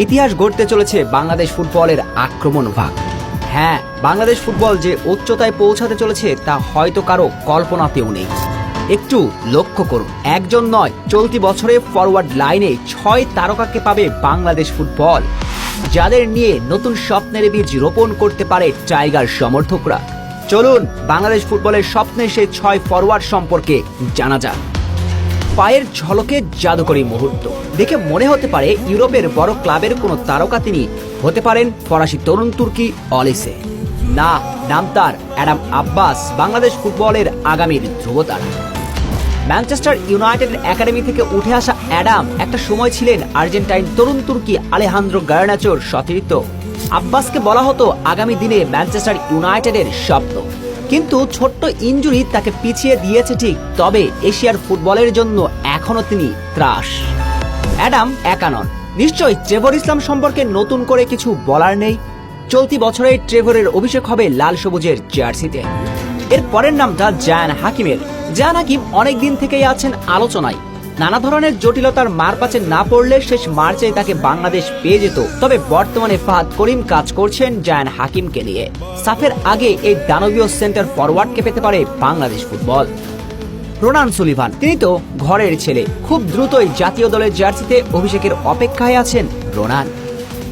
ইতিহাস গড়তে চলেছে বাংলাদেশ ফুটবলের আক্রমণ ভাগ। হ্যাঁ, বাংলাদেশ ফুটবল যে উচ্চতায় পৌঁছাতে চলেছে তা হয়তো কারো কল্পনাতেও নেই। একটু লক্ষ্য করুন, একজন নয়, চলতি বছরে ফরওয়ার্ড লাইনে 6 তারকাকে পাবে বাংলাদেশ ফুটবল, যাদের নিয়ে নতুন স্বপ্নের বীজ রোপণ করতে পারে টাইগার সমর্থকরা। চলুন বাংলাদেশ ফুটবলের স্বপ্নের সেই 6 ফরওয়ার্ড সম্পর্কে জানা যাক। পায়ের ঝলকে জাদুকরী মুহূর্ত দেখে মনে হতে পারে ইউরোপের বড় ক্লাবের কোনো তারকা তিনি হতে পারেন ফরাসি তরুণ তুর্কি অলিসে। না, নাম তার অ্যাডাম আব্বাস, বাংলাদেশ ফুটবলের আগামীর ধ্রুবতারা। ম্যানচেস্টার ইউনাইটেডের একাডেমি থেকে উঠে আসা অ্যাডাম একটা সময় ছিলেন আর্জেন্টাইন তরুণ তুর্কি আলেহান্দ্রো গার্নাচোর সতীর্থ। আব্বাসকে বলা হতো আগামী দিনে ম্যানচেস্টার ইউনাইটেডের স্বপ্ন, কিন্তু ছোট্ট ইনজুরি তাকে পিছিয়ে দিয়েছে ঠিক, তবে এশিয়ার ফুটবলের জন্য এখনো তিনি ত্রাস। অ্যাডাম একা নন, নিশ্চয়ই ট্রেভর ইসলাম সম্পর্কে নতুন করে কিছু বলার নেই। চলতি বছরে ট্রেভরের অভিষেক হবে লাল সবুজের জার্সিতে। এর পরের নামটা জায়ান হাকিমের। জায়ান হাকিম অনেকদিন থেকেই আছেন আলোচনায়। নানা ধরনের জটিলতার মারপ্যাচে না পড়লে শেষ মার্চে তাকে বাংলাদেশ পেয়ে যেত, তবে বর্তমানে ফাহাদ করিম কাজ করছেন জায়ান হাকিমকে নিয়ে। সাফের আগে এই দানবীয় সেন্টার ফরওয়ার্ডকে পেতে পারে বাংলাদেশ ফুটবল। রোনান সুলিভান, তিনি তো ঘরের ছেলে, খুব দ্রুতই জাতীয় দলের জার্সিতে অভিষেকের অপেক্ষায় আছেন রোনান।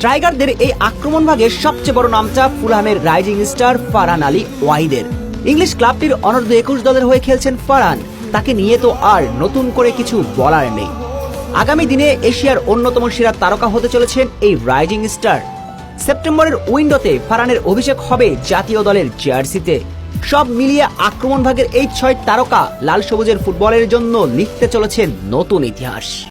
টাইগারদের এই আক্রমণ ভাগের সবচেয়ে বড় নামটা ফুলহামের রাইজিং স্টার ফারহান আলী ওয়াহিদের। ইংলিশ ক্লাবটির অনূর্ধ্ব 21 দলের হয়ে খেলছেন ফারহান, তাকে নিয়ে তো আর নতুন করে কিছু বলার নেই। আগামী দিনে এশিয়ার অন্যতম সেরা তারকা হতে চলেছেন এই রাইজিং স্টার। সেপ্টেম্বরের উইন্ডোতে ফারহানের অভিষেক হবে জাতীয় দলের জার্সিতে। সব মিলিয়ে আক্রমণ ভাগের এই 6 তারকা লাল সবুজের ফুটবলের জন্য লিখতে চলেছেন নতুন ইতিহাস।